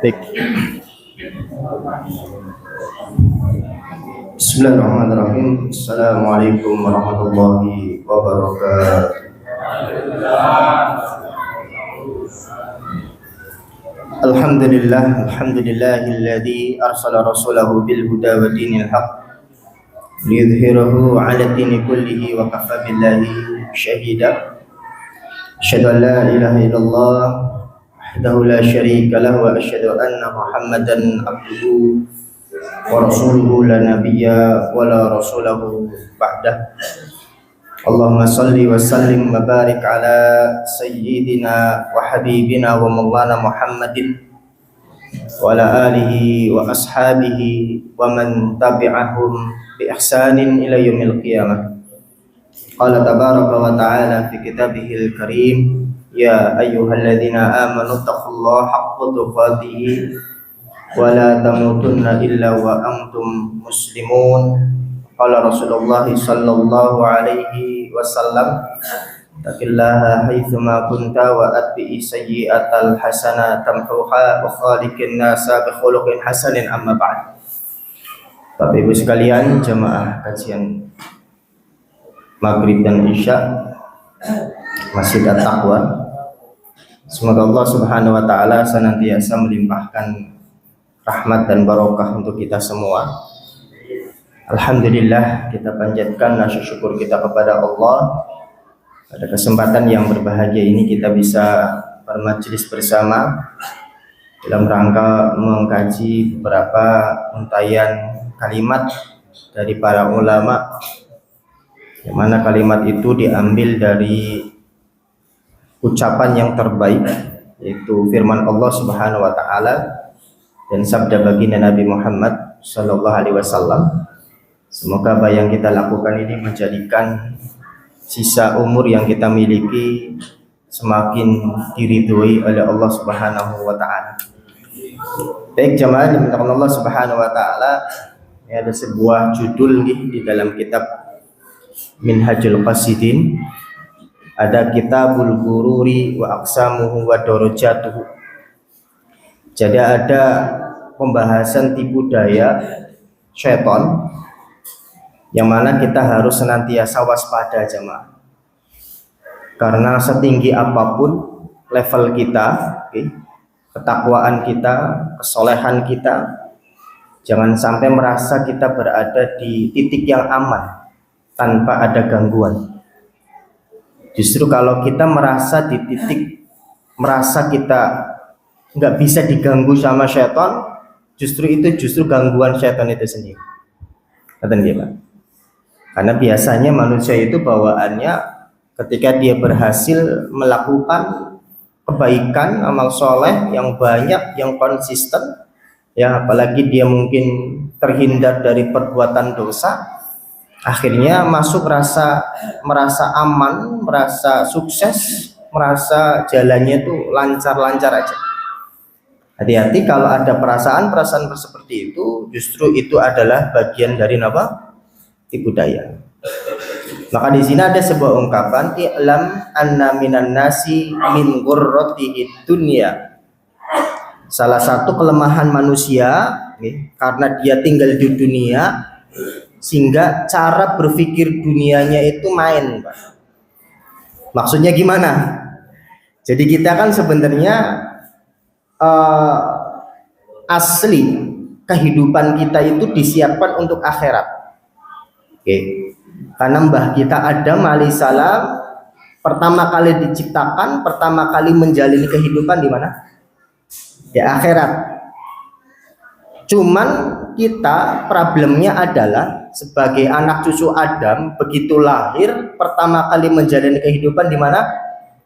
Baik. Bismillahirrahmanirrahim. Assalamualaikum warahmatullahi wabarakatuh. Alhamdulillahilladzi arsala rasulahu bil huda wa dinil haqq liyudhhirahu 'ala dini kullihi wa kafa billahi syahida. Asyhadu an la ilaha illallah wahdahu la syarika lahu wa asyhadu anna Muhammadan abduhu wa rasuluhu la nabiyya wa la rasulahu ba'dah. Allahumma salli wa sallim wa barik ala sayyidina wa habibina wa maulana Muhammadin wa ala alihi wa ashabihi wa man tabi'ahum bi ihsanin ila yaumil qiyamah. Qala tabaraka wa ta'ala fi kitabihil karim, ya ayyuhalladzina amanu taqullaha haqqa tuqatih wa la tamutunna illa wa antum muslimun. Qala Rasulullah sallallahu alaihi wasallam, taqillaha haitsuma kunta wa atbi'i sayyi'atal hasanah tamhuha wa khaliqin nasa bi khuluqin hasanin. Amma ba'd. Bapak Ibu sekalian, jamaah kajian Maghrib dan Isya Masjid At-Taqwa, semoga Allah Subhanahu wa taala senantiasa melimpahkan rahmat dan barokah untuk kita semua. Alhamdulillah, kita panjatkan rasa syukur kita kepada Allah. Pada kesempatan yang berbahagia ini kita bisa bermajelis bersama dalam rangka mengkaji beberapa untayan kalimat dari para ulama, yang mana kalimat itu diambil dari ucapan yang terbaik, yaitu firman Allah Subhanahu wa taala dan sabda baginda Nabi Muhammad sallallahu alaihi wasallam. Semoga apa yang kita lakukan ini menjadikan sisa umur yang kita miliki semakin diridhoi oleh Allah Subhanahu wa taala. Baik jemaah dimuliakan Allah Subhanahu wa taala, ini ada sebuah judul di dalam kitab Minhajul Qasidin, ada Kitabul Gururi wa Aqsamuhu wa Darajatuhu. Jadi ada pembahasan tipu daya syaitan, yang mana kita harus senantiasa waspada jemaah. Karena setinggi apapun level kita, ketakwaan kita, kesolehan kita, jangan sampai merasa kita berada di titik yang aman tanpa ada gangguan. Justru kalau kita merasa di titik, merasa kita nggak bisa diganggu sama syaitan, justru gangguan syaitan itu sendiri. Katakan dia, Pak. Karena biasanya manusia itu bawaannya ketika dia berhasil melakukan kebaikan, amal soleh yang banyak, yang konsisten, ya apalagi dia mungkin terhindar dari perbuatan dosa, akhirnya masuk merasa aman, merasa sukses, merasa jalannya itu lancar-lancar aja. Hati-hati kalau ada perasaan seperti itu, justru itu adalah bagian dari apa? Tipu daya. Maka di sini ada sebuah ungkapan, i'lam anna minan nasi min ghurratihid dunya. Salah satu kelemahan manusia, karena dia tinggal di dunia, sehingga cara berpikir dunianya itu main, Pak. Maksudnya gimana? Jadi kita kan sebenarnya asli kehidupan kita itu disiapkan untuk akhirat. Karena mbah kita Adam alaihissalam pertama kali diciptakan, pertama kali menjalani kehidupan di mana? Di akhirat. Cuman kita problemnya adalah sebagai anak cucu Adam, begitu lahir pertama kali menjalani kehidupan di mana?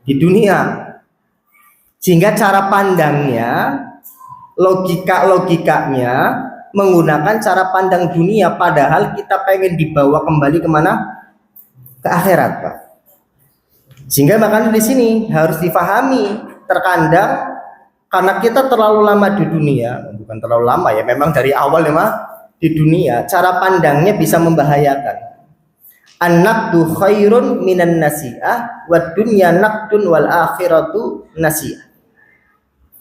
Di dunia. Sehingga cara pandangnya, logikanya menggunakan cara pandang dunia, padahal kita pengen dibawa kembali kemana? Ke akhirat, Pak. Sehingga makanya di sini harus difahami, terkadang karena kita terlalu lama di dunia, bukan terlalu lama ya, memang dari awal memang di dunia, cara pandangnya bisa membahayakan. An-naqdu khairun minan nasi'ah wad dunya naqdun wal akhiratu nasi'ah.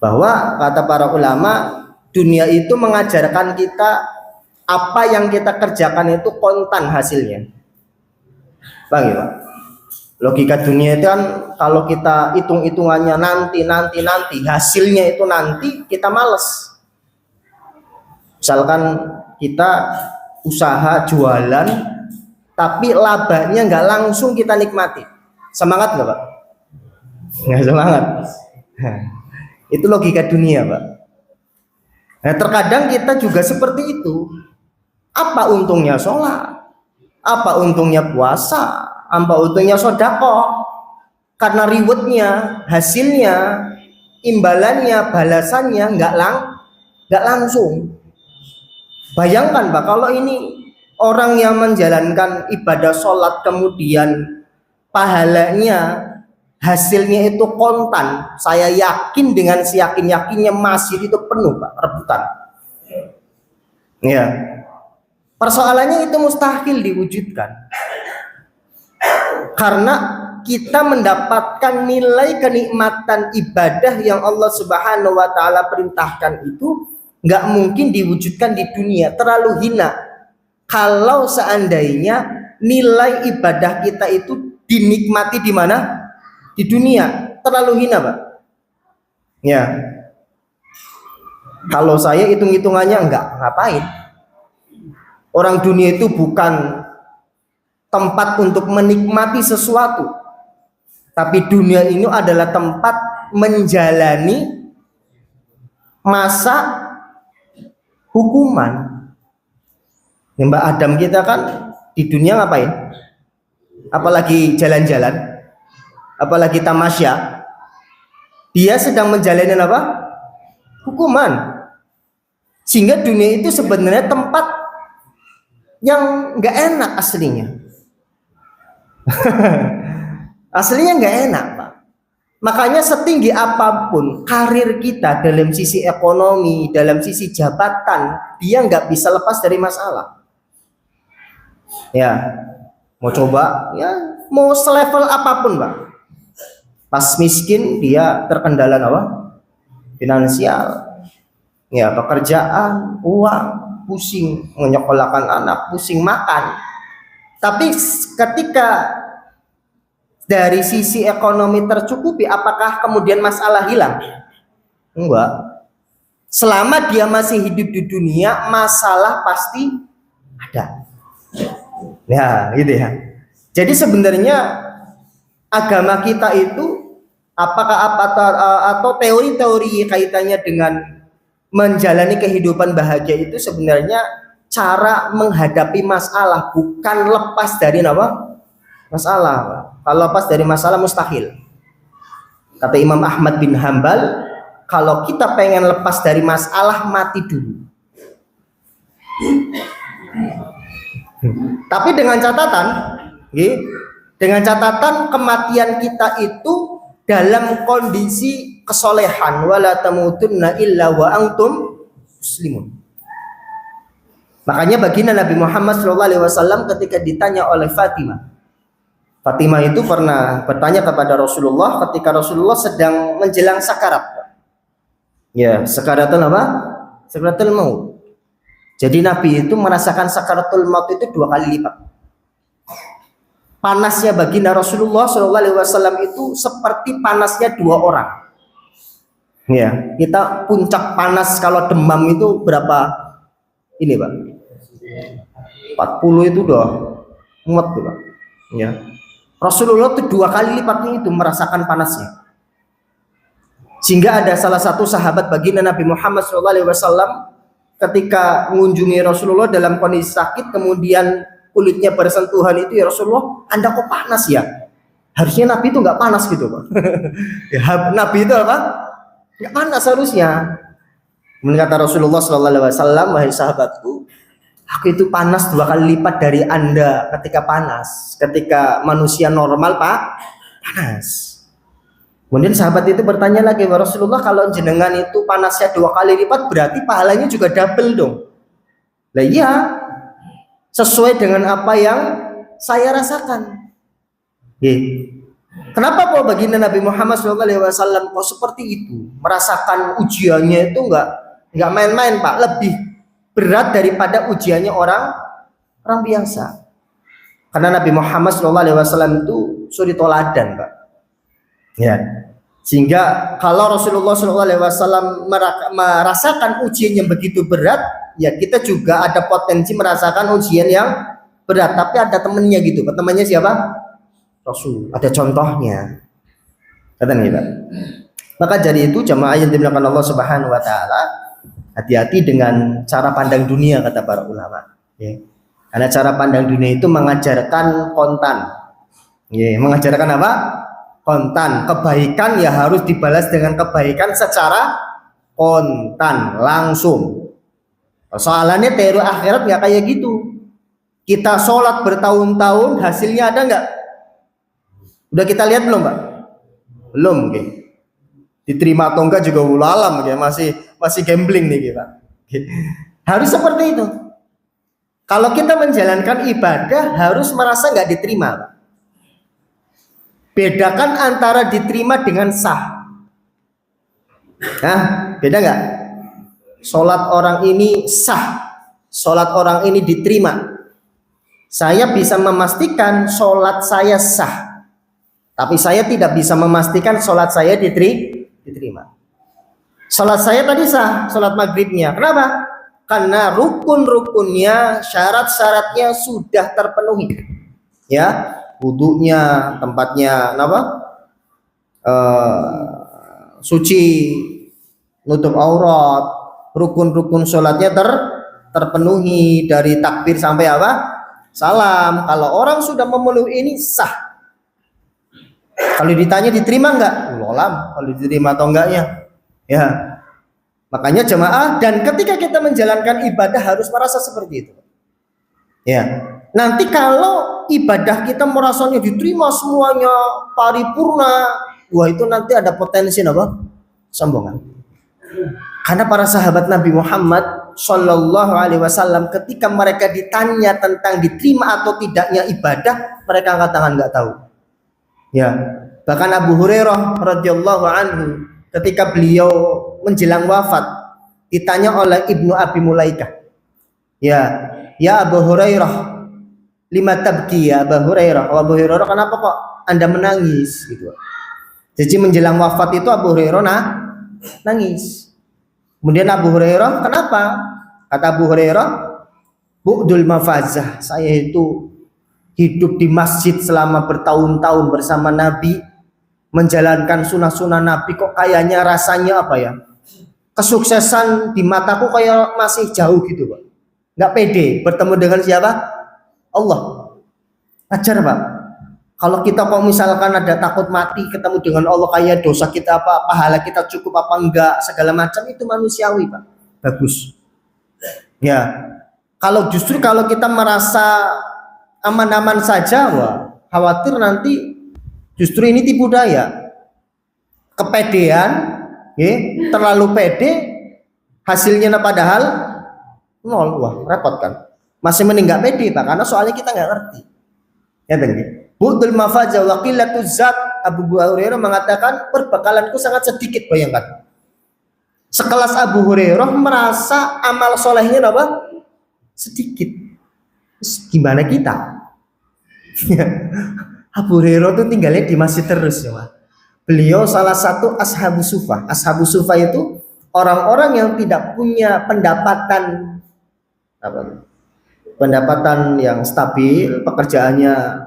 Bahwa kata para ulama, dunia itu mengajarkan kita apa yang kita kerjakan itu kontan hasilnya. Bang ya, Pak? Logika dunia itu kan kalau kita hitung-hitungannya nanti hasilnya itu nanti, kita males. Misalkan kita usaha jualan tapi labanya nggak langsung kita nikmati, semangat nggak Pak? Nggak semangat. Itu logika dunia Pak. Nah, terkadang kita juga seperti itu. Apa untungnya sholat? Apa untungnya puasa? Apa untungnya sedekah? Karena rewardnya, hasilnya, imbalannya, balasannya nggak langsung. Bayangkan Pak, kalau ini orang yang menjalankan ibadah sholat kemudian pahalanya, hasilnya itu kontan, saya yakin dengan seyakin-yakinnya masjid itu penuh Pak, rebutan. Ya, persoalannya itu mustahil diwujudkan karena kita mendapatkan nilai kenikmatan ibadah yang Allah Subhanahu wa Ta'ala perintahkan itu nggak mungkin diwujudkan di dunia, terlalu hina. Kalau seandainya nilai ibadah kita itu dinikmati di mana? Di dunia, terlalu hina Pak. Ya. Kalau saya hitung-hitungannya enggak, ngapain? Orang dunia itu bukan tempat untuk menikmati sesuatu, tapi dunia ini adalah tempat menjalani masa hukuman. Mbak Adam kita kan di dunia ngapain? Apalagi jalan-jalan, apalagi tamasya. Dia sedang menjalani apa? Hukuman. Sehingga dunia itu sebenarnya tempat yang nggak enak aslinya. Aslinya nggak enak Pak. Makanya setinggi apapun karir kita dalam sisi ekonomi, dalam sisi jabatan, dia nggak bisa lepas dari masalah. Ya, mau coba, ya mau selevel apapun Pak. Pas miskin dia terkendala apa? Finansial. Ya, pekerjaan, uang, pusing menyekolahkan anak, pusing makan. Tapi ketika dari sisi ekonomi tercukupi, apakah kemudian masalah hilang? Enggak. Selama dia masih hidup di dunia, masalah pasti ada. Ya, gitu ya. Jadi sebenarnya agama kita itu atau teori-teori kaitannya dengan menjalani kehidupan bahagia itu sebenarnya cara menghadapi masalah, bukan lepas dari apa? Masalah. Kalau lepas dari masalah mustahil. Kata Imam Ahmad bin Hambal, kalau kita pengen lepas dari masalah, mati dulu. Tapi dengan catatan kematian kita itu dalam kondisi kesolehan, wala tamutunna illa wa antum muslimun. Makanya baginda Nabi Muhammad SAW ketika ditanya oleh Fatimah itu pernah bertanya kepada Rasulullah ketika Rasulullah sedang menjelang sakarat. Ya, sakaratul apa? Sakaratul maut. Jadi Nabi itu merasakan sakaratul maut itu 2 kali lipat. Panasnya baginda Rasulullah SAW itu seperti panasnya 2 orang. Ya, kita puncak panas kalau demam itu berapa? Ini Pak, 40 itu udah mumet tuh Pak. Ya, Rasulullah itu 2 kali lipatnya itu merasakan panasnya. Sehingga ada salah satu sahabat baginda Nabi Muhammad SAW ketika mengunjungi Rasulullah dalam kondisi sakit, kemudian kulitnya bersentuhan itu, ya Rasulullah, Anda kok panas ya? Harusnya Nabi itu nggak panas gitu Pak. Ya, Nabi itu apa? Nggak panas harusnya. Kemudian kata Rasulullah SAW, wahai sahabatku, aku itu panas 2 kali lipat dari Anda ketika panas. Ketika manusia normal Pak, panas. Kemudian sahabat itu bertanya lagi, Rasulullah, kalau jenengan itu panasnya 2 kali lipat, berarti pahalanya juga double dong. Lah iya, sesuai dengan apa yang saya rasakan. Kenapa kok baginda Nabi Muhammad SAW kok seperti itu? Merasakan ujiannya itu nggak main-main Pak, lebih berat daripada ujiannya orang biasa. Karena Nabi Muhammad SAW itu suri toladan Pak. Ya, sehingga kalau Rasulullah SAW merasakan ujian yang begitu berat, ya kita juga ada potensi merasakan ujian yang berat. Tapi ada temennya gitu. Temannya siapa? Rasul. Ada contohnya. Kata nih Pak. Maka jadi itu jamaah yang dimuliakan Allah Subhanahu Wa Taala, hati-hati dengan cara pandang dunia kata para ulama. Ya. Karena cara pandang dunia itu mengajarkan kontan. Ya, mengajarkan apa? Kontan. Kebaikan ya harus dibalas dengan kebaikan secara kontan, langsung. Soalannya teori akhirat nggak kayak gitu. Kita sholat bertahun-tahun, hasilnya ada nggak? Udah kita lihat belum Pak? Belum. Okay. Diterima atau enggak juga ulalam, okay. masih gambling nih Pak. Okay. Harus seperti itu. Kalau kita menjalankan ibadah harus merasa nggak diterima Pak. Bedakan antara diterima dengan sah. Nah, beda nggak? Sholat orang ini sah, sholat orang ini diterima. Saya bisa memastikan sholat saya sah, tapi saya tidak bisa memastikan sholat saya diterima. Sholat saya tadi sah, sholat maghribnya. Kenapa? Karena rukun-rukunnya, syarat-syaratnya sudah terpenuhi. Ya, wudunya, tempatnya apa? Suci, nutup aurat, rukun-rukun sholatnya terpenuhi dari takbir sampai apa? Salam. Kalau orang sudah memenuhi ini sah. Kalau ditanya diterima enggak? Ulolam. Kalau diterima atau enggaknya? Ya. Makanya jemaah, dan ketika kita menjalankan ibadah harus merasa seperti itu. Ya. Nanti kalau ibadah kita merasanya diterima semuanya paripurna, wah itu nanti ada potensi apa? Sombongan. Karena para sahabat Nabi Muhammad Shallallahu Alaihi Wasallam ketika mereka ditanya tentang diterima atau tidaknya ibadah, mereka angkat tangan nggak tahu. Ya, bahkan Abu Hurairah radhiyallahu anhu ketika beliau menjelang wafat ditanya oleh Ibnu Abi Mulaikah, ya Abu Hurairah, lima tabki ya Abu Hurairah. Abu Hurairah, kenapa kok Anda menangis gitu. Jadi menjelang wafat itu Abu Hurairah nangis. Kemudian Abu Hurairah, kenapa? Kata Abu Hurairah, bu'dul mafazah, saya itu hidup di masjid selama bertahun-tahun bersama Nabi, menjalankan sunnah-sunnah Nabi, kok kayaknya rasanya apa ya? Kesuksesan di mataku kayak masih jauh gitu Pak. Nggak pede bertemu dengan siapa? Allah. Ajar Pak. Kalau kita kok misalkan ada takut mati ketemu dengan Allah, kayak dosa kita apa, pahala kita cukup apa enggak, segala macam itu manusiawi Pak. Bagus. Ya. Kalau justru kalau kita merasa aman-aman saja, wah, khawatir nanti justru ini tipu daya. Kepedean, ya, terlalu pede, hasilnya padahal nol, wah repot kan. Masih mending nggak pede Pak, karena soalnya kita nggak ngerti. Ya benar. Budul mafaza wa qillatu zat. Abu Hurairah mengatakan perbekalanku sangat sedikit, bayangkan. Sekelas Abu Hurairah merasa amal solehnya apa? Sedikit. Terus gimana kita? Abu Hurairah itu tinggalnya di masjid terus ya, Pak. Beliau salah satu ashabu sufah. Ashabu sufah itu orang-orang yang tidak punya pendapatan yang stabil, pekerjaannya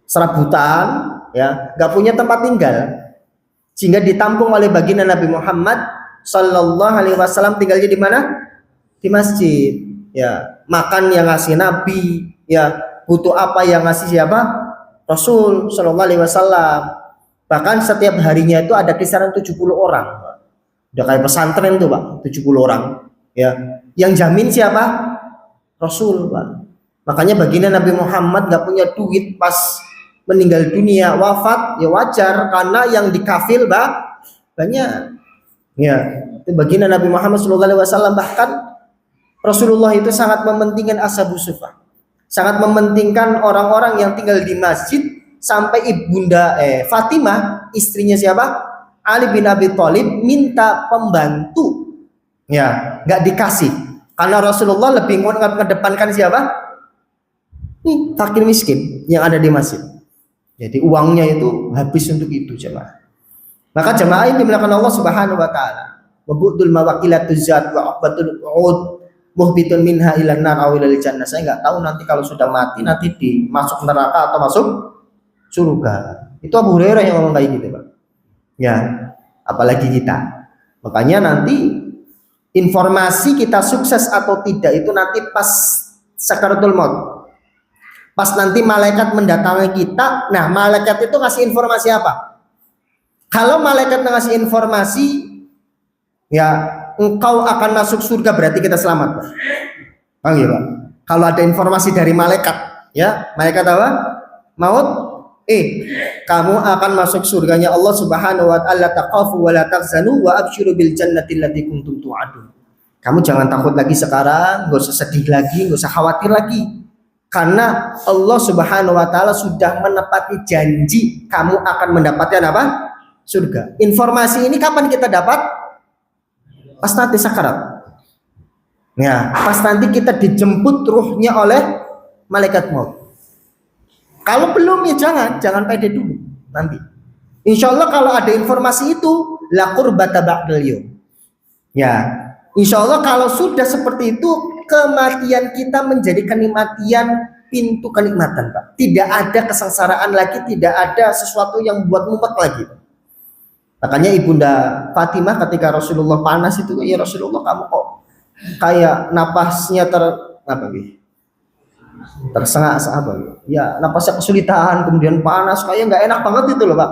serabutan, ya, nggak punya tempat tinggal, sehingga ditampung oleh baginda Nabi Muhammad Sallallahu Alaihi Wasallam. Tinggalnya di mana? Di masjid. Ya, makan yang ngasih Nabi, ya, butuh apa yang ngasih siapa? Rasul Sallallahu Alaihi Wasallam. Bahkan setiap harinya itu ada kisaran 70 orang. Udah kayak pesantren tuh Pak, 70 orang. Ya, yang jamin siapa? Rasul Pak. Makanya baginda Nabi Muhammad nggak punya duit pas meninggal dunia, wafat, ya wajar karena yang dikafil banyak. Ya, itu baginda Nabi Muhammad SAW. Bahkan Rasulullah itu sangat mementingkan ashabu sufah. sangat mementingkan orang-orang yang tinggal di masjid sampai ibunda Fatimah, istrinya siapa? Ali bin Abi Thalib minta pembantu. Ya, nggak dikasih. Karena Rasulullah lebih mengedepankan siapa? Nih, fakir miskin yang ada di masjid. Jadi uangnya itu habis untuk itu jemaah. Maka jemaah ini dimuliakan Allah Subhanahu wa taala. Wabudul mawakilatuz zat wa aqbatul ud muhbitun minha ilan nar aw ilal jannah. Saya nggak tahu nanti kalau sudah mati nanti masuk neraka atau masuk surga. Itu Abu Hurairah yang ngomong kayak gitu, Pak. Ya, apalagi kita. Makanya nanti informasi kita sukses atau tidak itu nanti pas sakaratul maut. Pas nanti malaikat mendatangi kita, nah malaikat itu ngasih informasi apa? Kalau malaikat ngasih informasi, ya engkau akan masuk surga berarti kita selamat, Pak. Bang, ya, Pak. Kalau ada informasi dari malaikat, ya malaikat apa? Maut, kamu akan masuk surganya Allah Subhanahu wa taala, taqafu wa la tahzanu wa absyiru bil jannati allati kuntum tu'adun. Kamu jangan takut lagi sekarang, enggak usah sedih lagi, enggak usah khawatir lagi. Karena Allah Subhanahu wa taala sudah menepati janji kamu akan mendapatkan apa? Surga. Informasi ini kapan kita dapat? Pas nanti sakarat. Ya, pas nanti kita dijemput ruhnya oleh malaikat maut. Kalau belum ya jangan pede dulu nanti. Insya Allah kalau ada informasi itu la qurbata ba'dal yaum. Ya, insya Allah kalau sudah seperti itu kematian kita menjadi kenikmatan, pintu kenikmatan, Pak. Tidak ada kesengsaraan lagi, tidak ada sesuatu yang buat mumet lagi. Makanya ibunda Fatimah ketika Rasulullah panas itu, ya Rasulullah kamu kok kayak napasnya tersengat apa? Ya napasnya kesulitan, kemudian panas, kayak nggak enak banget itu loh, Pak.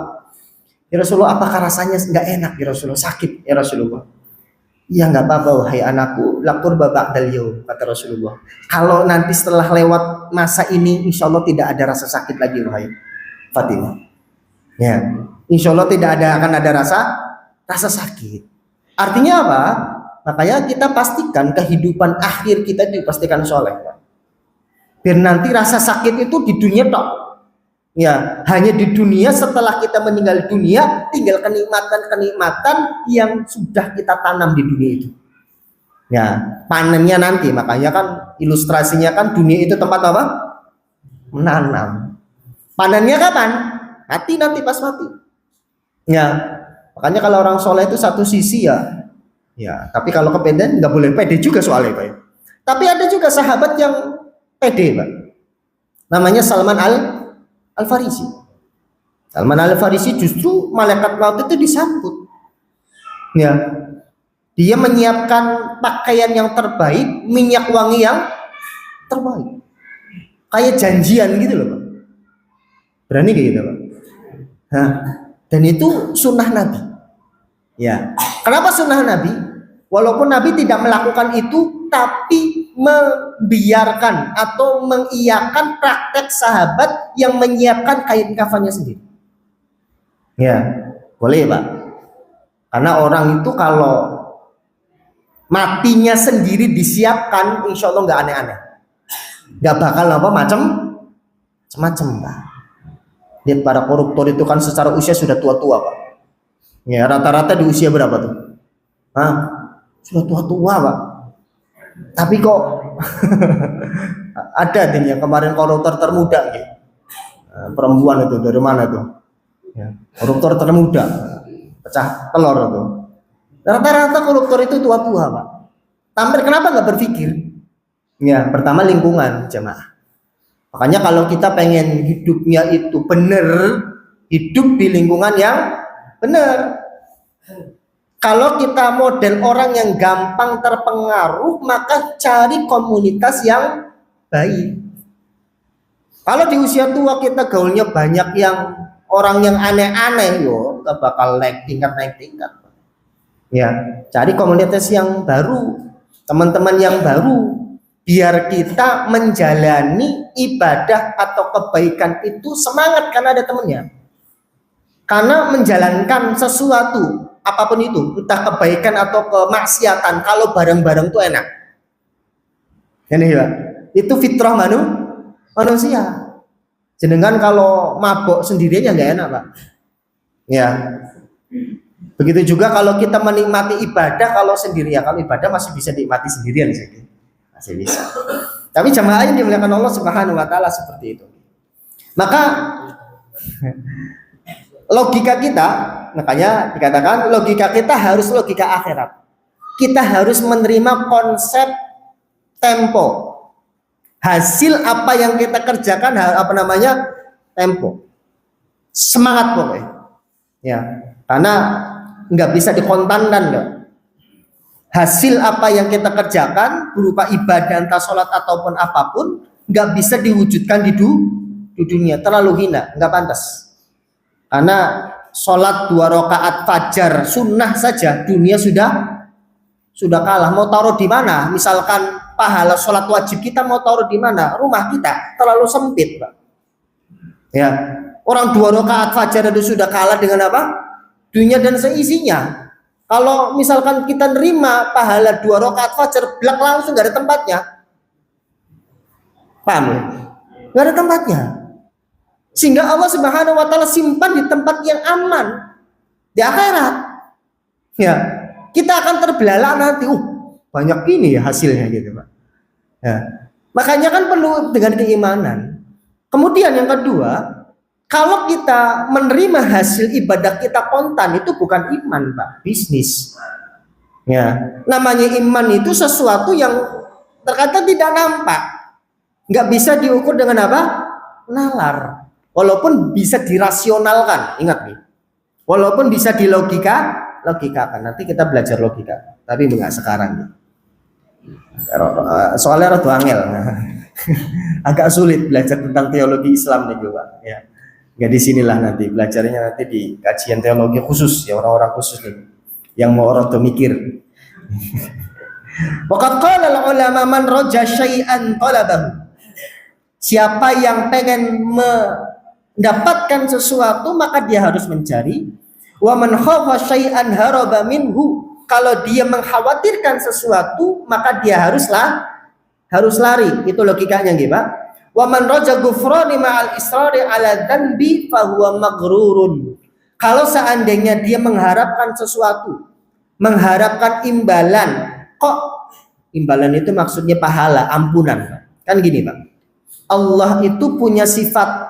Ya Rasulullah, apakah rasanya nggak enak ya Rasulullah? Sakit ya Rasulullah? Ya nggak apa-apa, wahai anakku, lakur babak dalio, kata Rasulullah. Kalau nanti setelah lewat masa ini, insya Allah tidak ada rasa sakit lagi, wahai Fatimah. Ya, insya Allah tidak akan ada rasa sakit. Artinya apa? Makanya kita pastikan kehidupan akhir kita dipastikan soleh. Biar nanti rasa sakit itu di dunia tok. Ya, hanya di dunia setelah kita meninggal dunia tinggal kenikmatan yang sudah kita tanam di dunia itu. Ya, panennya nanti, makanya kan ilustrasinya kan dunia itu tempat apa? Menanam. Panennya kapan? Nanti pas mati. Ya, makanya kalau orang soleh itu satu sisi ya. Tapi kalau kepedean nggak boleh pede juga soalnya, Pak. Tapi ada juga sahabat yang pede, Pak. Namanya Salman Al-Farisi. Salman Al-Farisi justru malaikat maut itu disambut. Ya. Dia menyiapkan pakaian yang terbaik, minyak wangi yang terbaik. Kayak janjian gitu loh, Pak. Berani kayak gitu, Pak. Nah, dan itu sunnah Nabi. Ya. Kenapa sunnah Nabi? Walaupun Nabi tidak melakukan itu, tapi membiarkan atau mengiyakan praktek sahabat yang menyiapkan kain kafannya sendiri. Ya, boleh, Pak. Karena orang itu kalau matinya sendiri disiapkan, insya Allah nggak aneh-aneh, nggak bakal apa macam-macam, Pak. Lihat para koruptor itu kan secara usia sudah tua-tua, Pak. Ya, rata-rata di usia berapa tuh? Sudah tua-tua, Pak. Tapi kok ada deh yang kemarin koruptor termuda gitu. Perempuan itu dari mana tuh? Ya, koruptor termuda, pecah telur itu. Rata-rata koruptor itu tua-tua, Pak. Tampil kenapa nggak berpikir? Ya, pertama lingkungan, jemaah. Makanya kalau kita pengen hidupnya itu benar, hidup di lingkungan yang benar. Kalau kita model orang yang gampang terpengaruh, maka cari komunitas yang baik. Kalau di usia tua kita gaulnya banyak yang orang yang aneh-aneh, kita bakal naik tingkat. Ya, cari komunitas yang baru, teman-teman yang baru, biar kita menjalani ibadah atau kebaikan itu semangat karena ada temannya. Karena menjalankan sesuatu apapun itu, entah kebaikan atau kemaksiatan, kalau bareng-bareng itu enak. Ini ya, itu fitrah manusia. Jenengan kalau mabok sendirian ya nggak enak, Pak. Ya. Begitu juga kalau kita menikmati ibadah kalau sendirian. Kalau ibadah masih bisa dinikmati sendirian saja. Masih bisa. Tapi jamaah yang dimuliakan Allah Subhanahu wa taala seperti itu. Maka logika kita, makanya dikatakan logika kita harus logika akhirat. Kita harus menerima konsep tempo. Hasil apa yang kita kerjakan tempo. Semangat pokoknya. Ya, karena nggak bisa dikontankan loh. Hasil apa yang kita kerjakan berupa ibadah entah sholat ataupun apapun nggak bisa diwujudkan di dunia, terlalu hina, nggak pantas. Karena sholat 2 rakaat fajar sunnah saja dunia sudah kalah. Mau taruh di mana? Misalkan pahala sholat wajib kita mau taruh di mana? Rumah kita terlalu sempit, Pak. Ya, orang 2 rakaat fajar itu sudah kalah dengan apa? Dunia dan seisinya. Kalau misalkan kita nerima pahala 2 rakaat fajar, belak langsung nggak ada tempatnya. Paham ya? Nggak ada tempatnya. Sehingga Allah Subhanahu wa taala simpan di tempat yang aman di akhirat. Ya, kita akan terbelalak nanti. Banyak ini ya hasilnya gitu, Pak. Ya. Makanya kan perlu dengan keimanan. Kemudian yang kedua, kalau kita menerima hasil ibadah kita kontan, itu bukan iman, Pak, bisnis. Ya, namanya iman itu sesuatu yang terkadang tidak nampak, nggak bisa diukur dengan apa? Nalar. Walaupun bisa dirasionalkan, ingat nih. Walaupun bisa logikakan. Nanti kita belajar logika, tapi enggak sekarang. Soalnya rada angel. Agak sulit belajar tentang teologi Islam nih, Pak. Ya. Nggak di sinilah nanti belajarnya, nanti di kajian teologi khusus ya, orang-orang khusus nih yang mau orang tuh mikir. Waqad qala al-ulama man raja syai'an talabahu. Siapa yang pengen mendapatkan sesuatu maka dia harus mencari. Wa man khafa syai'an haraba minhu. Kalau dia mengkhawatirkan sesuatu maka dia harus lari. Itu logikanya nggih, Pak. Wa man raja ghufrani ma'al israri 'ala dzanbi fa huwa maghrurun. Kalau seandainya dia mengharapkan sesuatu, mengharapkan imbalan, kok imbalan itu maksudnya pahala, ampunan. Kan gini, Pak. Allah itu punya sifat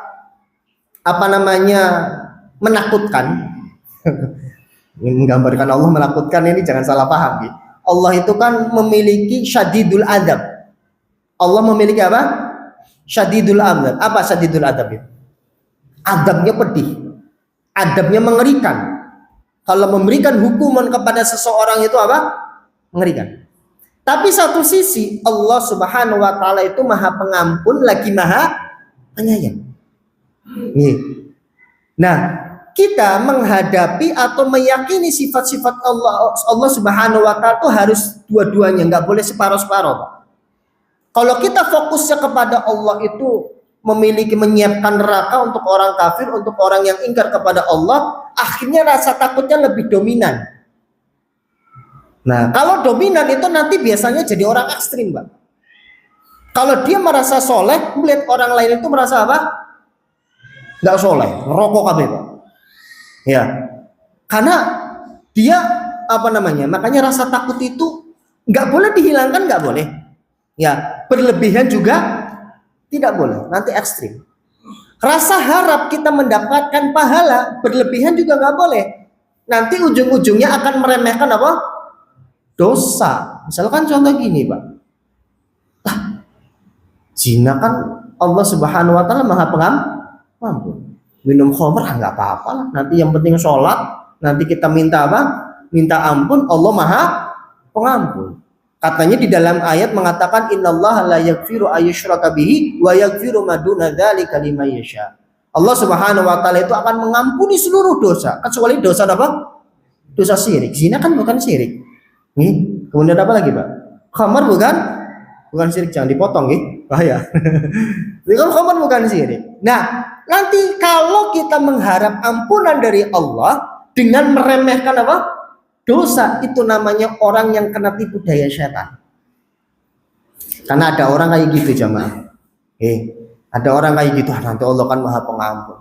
menakutkan. Menggambarkan Allah menakutkan ini jangan salah paham. Allah itu kan memiliki syadidul adab. Allah memiliki apa? Syadidul adab. Apa syadidul adab itu? Adabnya pedih, adabnya mengerikan. Kalau memberikan hukuman kepada seseorang itu apa? Mengerikan. Tapi satu sisi Allah Subhanahu wa taala itu Maha Pengampun lagi Maha Penyayang. Nah, kita menghadapi atau meyakini sifat-sifat Allah Subhanahu wa taala itu harus dua-duanya, nggak boleh separuh-separuh, Pak. Kalau kita fokusnya kepada Allah itu menyiapkan neraka untuk orang kafir, untuk orang yang ingkar kepada Allah, akhirnya rasa takutnya lebih dominan. Nah, kalau dominan itu nanti biasanya jadi orang ekstrim, Pak. Kalau dia merasa soleh, melihat orang lain itu merasa apa? Nggak soleh, ngerokok kabeh, Pak. Ya, karena dia makanya rasa takut itu nggak boleh dihilangkan, nggak boleh. Ya, berlebihan juga tidak boleh, nanti ekstrim. Rasa harap kita mendapatkan pahala berlebihan juga nggak boleh. Nanti ujung-ujungnya akan meremehkan apa? Dosa. Misalkan contoh gini, Pak. Zina kan Allah Subhanahu wa taala Maha Pengampun. Minum khamr nggak apa-apa lah. Nanti yang penting sholat. Nanti kita minta apa? Minta ampun. Allah Maha Pengampun. Katanya di dalam ayat mengatakan innallaha la yaghfiru ayyushraka bihi wa yaghfiru ma duna dzalika liman yasha. Allah Subhanahu wa taala itu akan mengampuni seluruh dosa kecuali dosa apa? Dosa syirik. Zina kan bukan syirik. Nih, kemudian apa lagi, Pak? Khamar bukan syirik, jangan dipotong nih. Bahaya. Ini kan khamar bukan syirik. Nah, nanti kalau kita mengharap ampunan dari Allah dengan meremehkan apa? Dosa, itu namanya orang yang kena tipu daya setan. Karena ada orang kayak gitu, jamaah. Ada orang kayak gitu, nanti Allah kan Maha Pengampun.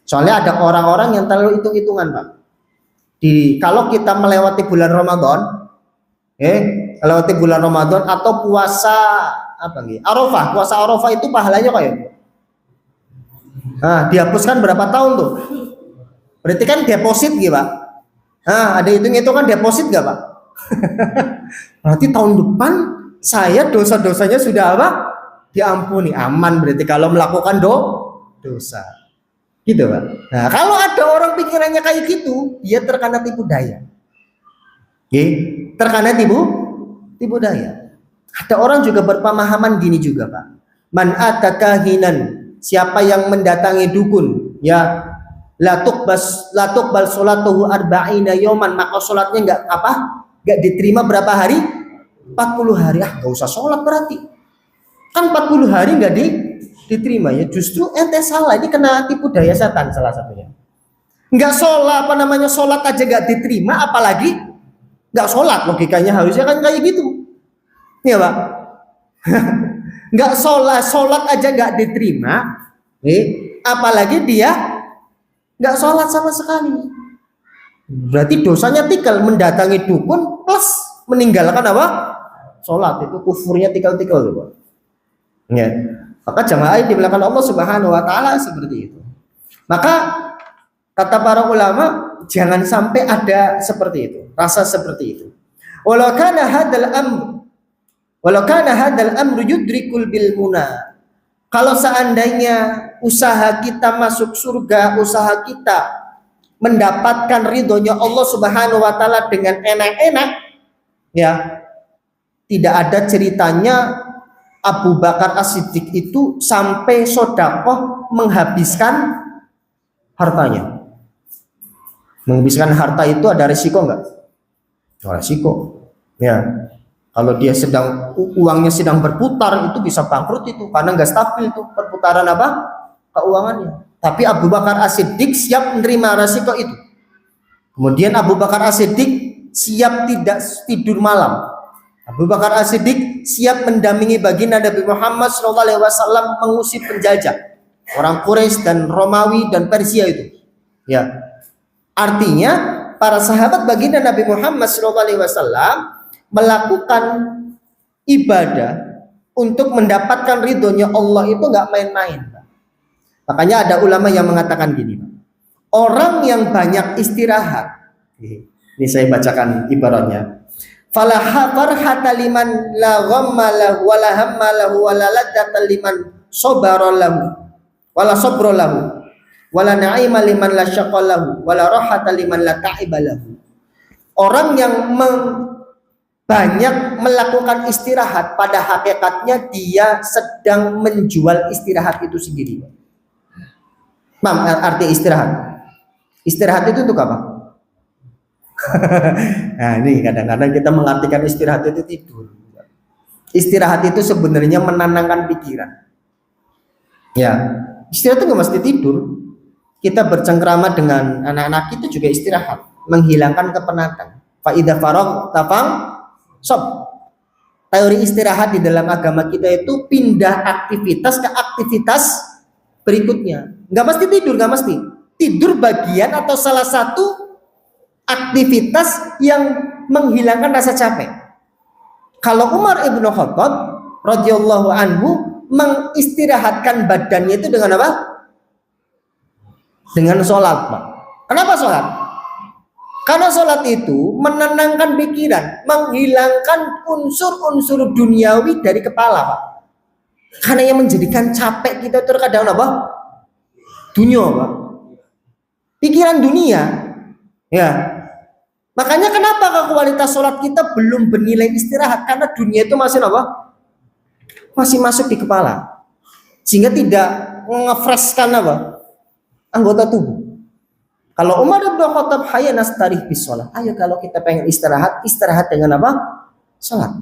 Soalnya ada orang-orang yang terlalu hitung-hitungan, Pak. Kalau kita melewati bulan Ramadan, melewati bulan Ramadan atau puasa Arafah, puasa Arafah itu pahalanya kayak. Nah, dihapuskan berapa tahun tuh? Berarti kan deposit gitu, Pak. Nah, ada hitung-hitungan deposit gak, Pak? Berarti tahun depan saya dosa-dosanya sudah apa? Diampuni, aman berarti kalau melakukan dosa. Gitu, Pak. Nah, kalau ada orang pikirannya kayak gitu, dia terkena tipu daya. Terkena tipu daya. Ada orang juga berpemahaman gini juga, Pak. Man atakahinan, siapa yang mendatangi dukun, ya, la tuqbal salatuhu arba'ina yawman, maka salatnya enggak diterima berapa hari? 40 hari. Enggak usah salat berarti. Kan 40 hari enggak diterima ya. Justru ente salah, ini kena tipu daya setan salah satunya. Enggak salat, salat aja enggak diterima, apalagi enggak salat. Logikanya harusnya kan kayak gitu. Iya, Pak. Enggak salat aja enggak diterima, apalagi dia enggak salat sama sekali. Berarti dosanya tikal, mendatangi dukun plus meninggalkan apa? Salat. Itu kufurnya tikal-tikal tuh, Pak. Ya. Maka jamaah yang dimulakan Allah Subhanahu wa taala seperti itu. Maka kata para ulama, jangan sampai ada seperti itu, rasa seperti itu. Walau kana hadal amru yudrikul bil muna. Kalau seandainya usaha kita masuk surga, usaha kita mendapatkan ridhonya Allah Subhanahu wa taala dengan enak-enak, ya, tidak ada ceritanya Abu Bakar As-Siddiq itu sampai sedekah menghabiskan hartanya. Menghabiskan harta itu ada risiko enggak? Risiko. Ya. Kalau dia uangnya sedang berputar, itu bisa bangkrut itu karena enggak stabil itu perputaran keuangannya. Tapi Abu Bakar As-Siddiq siap menerima risiko itu. Kemudian Abu Bakar As-Siddiq siap tidak tidur malam. Abu Bakar As-Siddiq siap mendampingi baginda Nabi Muhammad SAW mengusir penjajah orang Quraisy dan Romawi dan Persia itu. Ya, artinya para sahabat baginda Nabi Muhammad SAW melakukan ibadah untuk mendapatkan ridhonya Allah itu nggak main-main. Makanya ada ulama yang mengatakan gini, orang yang banyak istirahat. Ini saya bacakan ibaratnya. Fala farhata liman la ghamma lahu wa la hamma lahu wa la ladzata liman sabara lahu wa la sabra lahu wa la na'ima liman la syaqqa lahu wa la rahata liman la ta'iba lahu. Orang yang banyak melakukan istirahat, pada hakikatnya dia sedang menjual istirahat itu sendiri. Paham arti istirahat? Istirahat itu untuk apa? Nah, ini kadang-kadang kita mengartikan istirahat itu tidur. Istirahat itu sebenarnya menenangkan pikiran. Ya, istirahat itu nggak mesti tidur. Kita bercengkrama dengan anak-anak itu juga istirahat, menghilangkan kepenatan. Faidah faragh tafang sob. Teori istirahat di dalam agama kita itu pindah aktivitas ke aktivitas berikutnya. Nggak mesti tidur, nggak mesti. Tidur bagian atau salah satu aktivitas yang menghilangkan rasa capek. Kalau Umar ibnu Khattab radhiyallahu anhu mengistirahatkan badannya itu dengan apa? Dengan sholat, Pak. Kenapa sholat? Karena sholat itu menenangkan pikiran, menghilangkan unsur-unsur duniawi dari kepala, Pak. Karena yang menjadikan capek kita terkadang apa? Dunia, Pak. Pikiran dunia, ya. Makanya kenapa kualitas sholat kita belum bernilai istirahat? Karena dunia itu masih apa? Masih masuk di kepala, sehingga tidak ngefreshkan apa? Anggota tubuh. Kalau Umar bin Khattab hayya nastarih bis sholat. Ayo kalau kita pengen istirahat dengan apa? Sholat.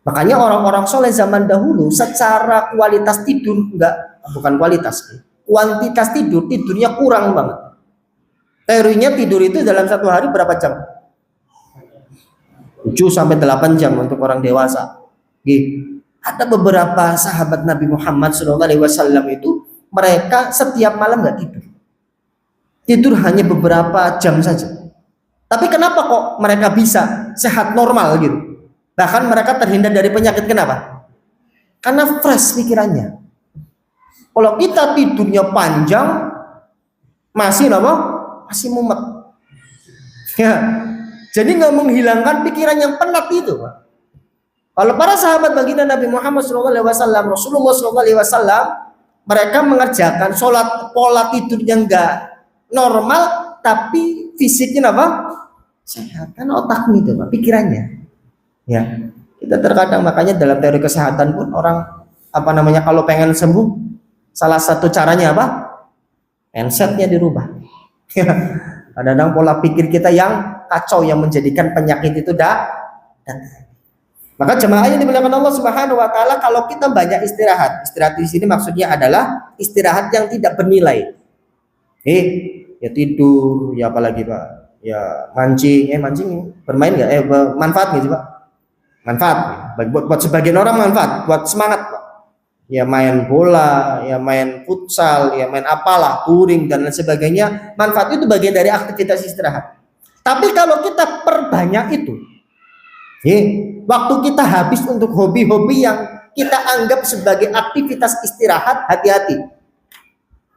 Makanya orang-orang soleh zaman dahulu secara kualitas tidur bukan kualitas, kuantitas tidurnya kurang banget. Teorinya tidur itu dalam satu hari berapa jam? 7 sampai 8 jam untuk orang dewasa. ada beberapa sahabat Nabi Muhammad SAW itu mereka setiap malam nggak tidur. Tidur hanya beberapa jam saja. Tapi kenapa kok mereka bisa sehat normal gitu? Bahkan mereka terhindar dari penyakit. Kenapa? Karena fresh pikirannya. Kalau kita tidurnya panjang, masih apa? Masih mumet. Ya. Jadi nggak menghilangkan pikiran yang penat itu, Pak. Kalau para sahabat baginda Nabi Muhammad SAW, Rasulullah SAW, mereka mengerjakan sholat pola tidur yang enggak normal, tapi fisiknya apa? Sehat. Kan otaknya itu, Pak, pikirannya. Ya, kita terkadang makanya dalam teori kesehatan pun orang kalau pengen sembuh, salah satu caranya apa? Mindsetnya dirubah. Kadang-kadang pola pikir kita yang kacau yang menjadikan penyakit itu datang. Maka jemaah yang dimuliakan Allah Subhanahu wa taala, kalau kita banyak istirahat di sini maksudnya adalah istirahat yang tidak bernilai. Ya tidur, ya apalagi Pak, ya mancing bermain nggak? Manfaat nggak sih Pak? Manfaat. Buat sebagian orang manfaat, buat semangat Pak. Ya main bola, ya main futsal, ya main apalah, touring dan lain sebagainya. Manfaat itu bagian dari aktivitas istirahat. Tapi kalau kita perbanyak itu, waktu kita habis untuk hobi-hobi yang kita anggap sebagai aktivitas istirahat, hati-hati.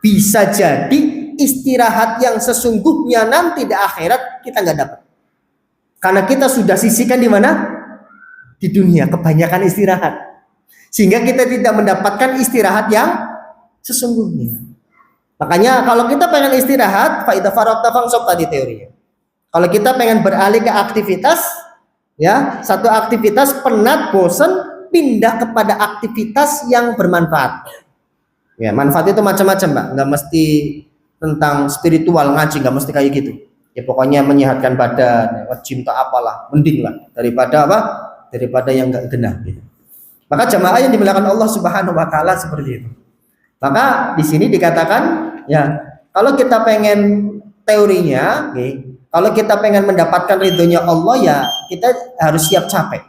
Bisa jadi istirahat yang sesungguhnya nanti di akhirat kita nggak dapat. Karena kita sudah sisihkan di mana? Di dunia, kebanyakan istirahat. Sehingga kita tidak mendapatkan istirahat yang sesungguhnya. Makanya kalau kita pengen istirahat, fa idza faragta fansab tadi teorinya. Kalau kita pengen beralih ke aktivitas, ya, satu aktivitas penat, bosan, pindah kepada aktivitas yang bermanfaat. Ya, manfaat itu macam-macam, Pak. Nggak mesti tentang spiritual ngaji, nggak mesti kayak gitu. Ya pokoknya menyehatkan badan, gym tak apalah, mending lah daripada apa? Daripada yang nggak genah gitu. Maka jemaah yang dimuliakan Allah Subhanahu wa taala seperti itu. Maka di sini dikatakan, ya, kalau kita pengen teorinya, kalau kita pengen mendapatkan ridhonya Allah, ya kita harus siap capek.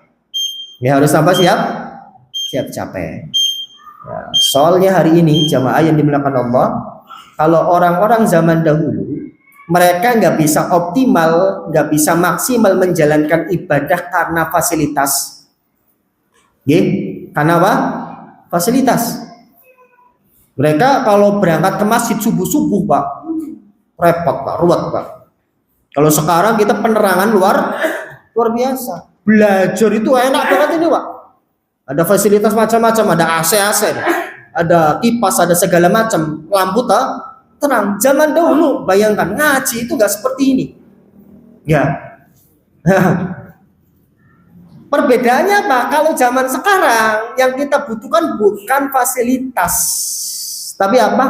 Ya harus apa? Siap capek. Ya, soalnya hari ini jamaah yang dimuliakan Allah, kalau orang-orang zaman dahulu mereka nggak bisa optimal, nggak bisa maksimal menjalankan ibadah karena fasilitas. Karena apa? Fasilitas. Mereka kalau berangkat ke masjid subuh-subuh, Pak, repot Pak, ruwet Pak. Kalau sekarang kita penerangan luar biasa. Belajar itu enak banget ini Pak. Ada fasilitas macam-macam, ada AC, ada kipas, ada segala macam, lampu terang. Zaman dahulu bayangkan ngaji itu nggak seperti ini. Ya. Perbedaannya Pak, kalau zaman sekarang yang kita butuhkan bukan fasilitas, tapi apa?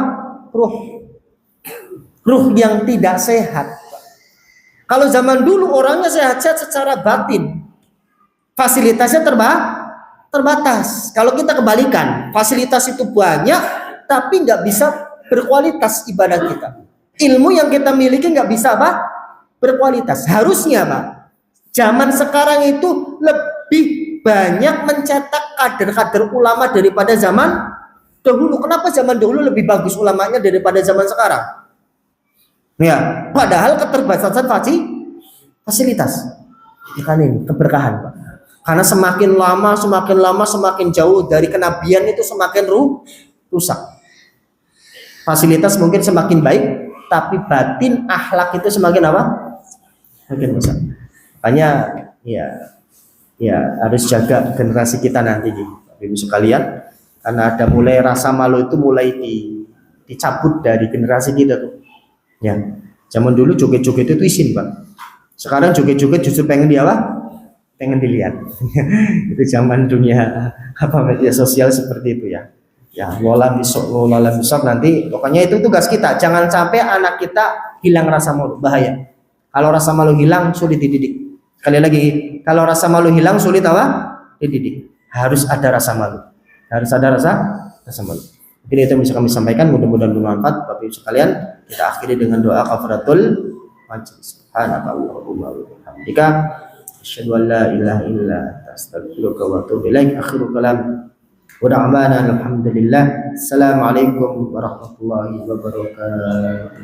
Ruh yang tidak sehat. Kalau zaman dulu orangnya sehat-sehat secara batin, fasilitasnya terbatas. Kalau kita kebalikan, fasilitas itu banyak, tapi nggak bisa berkualitas ibadah kita. Ilmu yang kita miliki nggak bisa apa? Berkualitas. Harusnya Pak, zaman sekarang itu lebih banyak mencetak kader-kader ulama daripada zaman dahulu. Kenapa zaman dahulu lebih bagus ulamanya daripada zaman sekarang? Ya, padahal keterbatasan fasilitas. Bukan ini keberkahan, Pak. Karena semakin lama semakin jauh dari kenabian itu semakin rusak. Fasilitas mungkin semakin baik, tapi batin akhlak itu semakin apa? Semakin rusak. Makanya ya harus jaga generasi kita nanti, Ibu sekalian, karena ada mulai rasa malu itu mulai dicabut dari generasi kita tuh. Ya, zaman dulu joget-joget itu izin Pak. Sekarang joget-joget justru pengen pengen dilihat. Itu zaman dunia media sosial seperti itu ya. Ya, walau besok nanti. Pokoknya itu tugas kita. Jangan sampai anak kita hilang rasa malu, bahaya. Kalau rasa malu hilang sulit dididik. Sekali lagi, kalau rasa malu hilang sulit apa? Dididik. Harus ada rasa malu. Harus ada rasa malu. Mungkin itu yang bisa kami sampaikan, mudah-mudahan bermanfaat. Bapak Ibu sekalian, kita akhiri dengan doa kafaratul majlis. Subhanallahumma wa bihamdika asyhadu an la ilaha illa anta astaghfiruka wa atubu ilaik. Akhirul kalam. Wa da'wana alhamdulillah. Assalamualaikum warahmatullahi wabarakatuh.